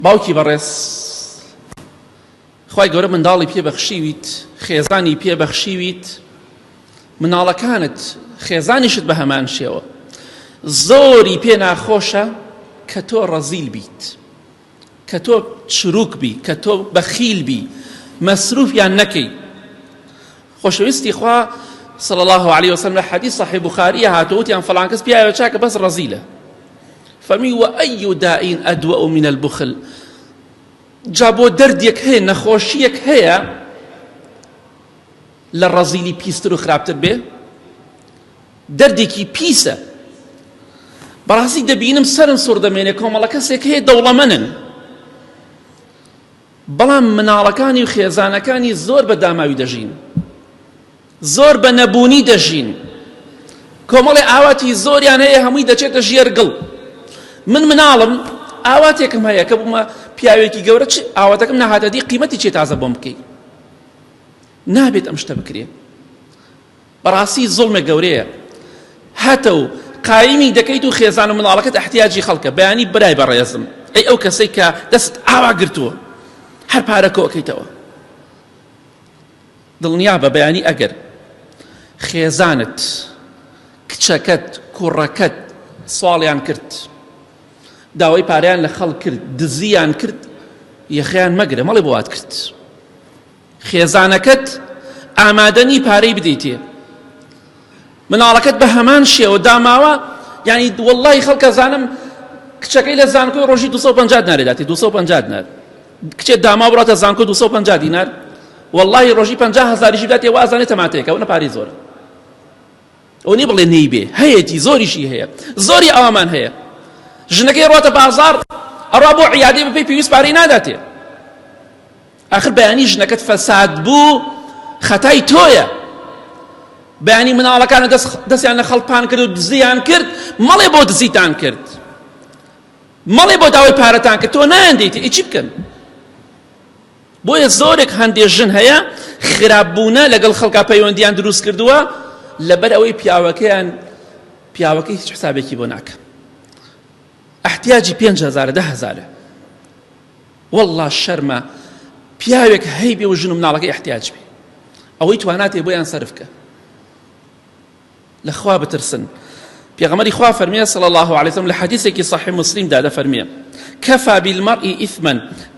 باوکی بەڕێز خوای گەورە منداڵی پێبەخشیویت، خێزانی پێبەخشیویت، مناڵەکانت خێزانیشت بە هەمان شێوە. زۆری پێ ناخۆشە کە تۆ ڕەزیل بیت، کە تۆ چروک بی، کە تۆ بەخیل بی، مەسروفیان نەکەی. خۆشەویستی خوا صلى الله عليه وسلم لحديث صحيح بخاري هاتوتيان فلان كس بيا بشاك بس رزيلة فمي وأي داء أدوأ من البخل. جابو درديك هي نخوشيك هي للرزيلي بيسترو خرابتر به درديكي بيسة براسي دبينم سرم سور دمينكم الله كسيك هي دولة منن بلام مناڵەکانی و خێزانەکانی زۆر بە داماوی دەژین، زۆر بە نەبوونی دەژین، کۆمەڵی ئاواتی زۆریان هەیە هەمووی دەچێتە ژێرگڵ. من مناڵم ئاواتێکم هەیە کە بوومە پیاوێکی گەورە چ ئاواتەکەم نەهاتە دی قیمەتی چێ تازە بۆم بکەی، نابێت ئەم شتە بکرێ. بەڕاستی زوڵمێک گەورەیە، هاتە و قایمی دەکەیت و خێزان و مناڵەکەت احتیاجی خەڵکە بەیانی برای بەڕێزم ئەی ئەو کەسەی کە دەست ئاوا گرتووە هەر پارەکەوەکەیتەوە. دڵنیا بە بەیانی ئەگەر خێزانت، کچەکەت، کوڕەکەت سواڵیان کرد، داوای پارەیان لە خەڵک کرد، دزیان کرد، یەخەیان مەگرە، مەڵێ بۆ وات کرد. خێزانەکەت ئامادەنی پارەی بدەیتێ، مناڵەکەت بە هەمان شێوە داماوە. یعنی وەڵڵاهی خەڵک ئەزانم کچەکەی لە زانکۆی ڕۆژی 250 دینار دەداتێ، 250 دینار. کچێ داما بڕاتە زانکۆ 250 دینار، وەڵڵاهی ڕۆژی 50,000 بداتێ وازانێت تەماتەیەکە ئەوە پارەی زۆرە. ئەو نی بڵێ نەیبێ، هەیەی زۆریشی هەیە، زۆری ئەوامان هەیە. ژنەکەی ڕاتە بازار ئەڕوا بۆ عیادەی بەپێی پێویست پارەی ناداتێ. ئاخر بەیانی ژنەکەت فەساد بوو خەتای تۆیە. بەیانی مناڵەکانە دەستیان لە خەڵپان کرد و دزیان کرد، مەڵێ بۆ دزیتان کرد، مەڵێ بۆ داوای پارەتان کرد، تۆ نایەندەیتێ ئیچی بکەن. بۆیە زۆرێک هەندێک ژن هەیە خراپبوونە لەگەڵ خەڵکا پەیوەندیان دروست کردووە لەبەر ئەوەی پیاوەکەی هیچ حسابێکی بۆ ناکە. احتیاجی 5,000 10,000 والله شەرمە پیاوێک هەی بێ و ژن و مناڵەکەی احتیاج بێ، ئەوەی تواناتێ بۆیان سەرف بکە. لەخوا بترسن. پێغەمبەری خوا فەرمیە صلی الله عليه وسلم لە حەدیثێکی صحیح مسلمدا دەفەرمیە كفى بالمرء إثما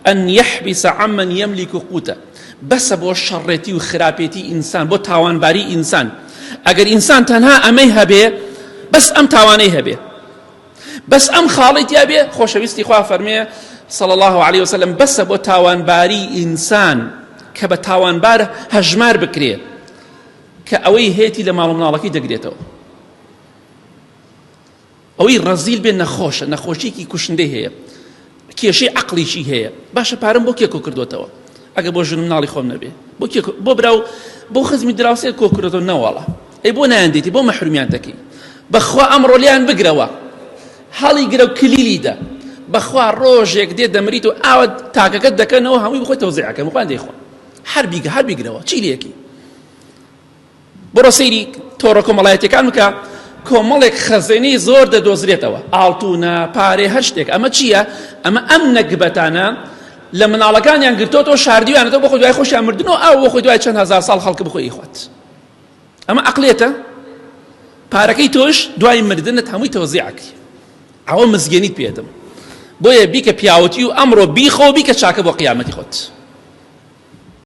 أن يحبس عمن يملك قوته. بس بۆ شەڕێتی و خراپێتی ئینسان، بۆ تاوانباری ئینسان، ئەگەر ئینسان تەنها ئەمەی هەبێ، بەس ئەم تاوانەی هەبێ، بەس ئەم خاڵیت هەبێ، خۆشەویستی خوا فەرمیە صلی الله عليه وسلم بەسە بۆ تاوانباری ئینسان کە بە تاوانبار هەژمار بکرێ کە ئەوەی هێتی لە ماڵ و مناڵەکەی دەگرێتەوە. ئەوەی ڕەزیل بێ نەخۆشە، نەخۆشیەکی کوشندەی هەیە، کێشەی عەقڵیشی هەیە. باشە پارەم بۆ کێ کۆ کردوتەوە؟ ئەگە بۆ ژن و مناڵی خۆم نەبێ، بۆ براو بۆ خزمی دراوسێ کۆ کردوتەوە نەوەڵە، ئەی بۆ نایەندێتی، بۆ مەحرومیان دەکەی. بەخوا ئەمڕۆ لیان بگرەوە، هەڵی گرە و کلیلیدە. بەخوا ڕۆژێک دێ دەمریت و ئاوە تاکەکەت دەکەنەوە هەمووی بخۆی تەوزیعەکە مخوان دەیخوا هەر بیگرەوە چی لێکی. بڕۆ سەیری تۆڕە کۆمەڵایەتیەکان بکە، کۆمەڵێک خەزێنەی زۆر دەدۆزرێتەوە، ئاڵتونە، پارێ، هەر شتێک. ئەمە چییە؟ ئەم نەکبەتانە لە مناڵەکانیان گرتۆتەوە شاردیوانێتەوە بۆ خۆی دوای خۆشیان مردنەوە، ئاو بۆ خۆی دوای چەند هەزار ساڵ خەڵک بخۆی خوات. ئەمە عەقڵێتە؟ پارەکەی تۆش دوای مردنت هەمووی تەوزیعەکەی. ئەوە مزگەنیت پێدەم. بۆیە بیکە پیاوەتی و ئەمڕۆ بیخۆ بیکە چاکە بۆ قیامەتی خۆت.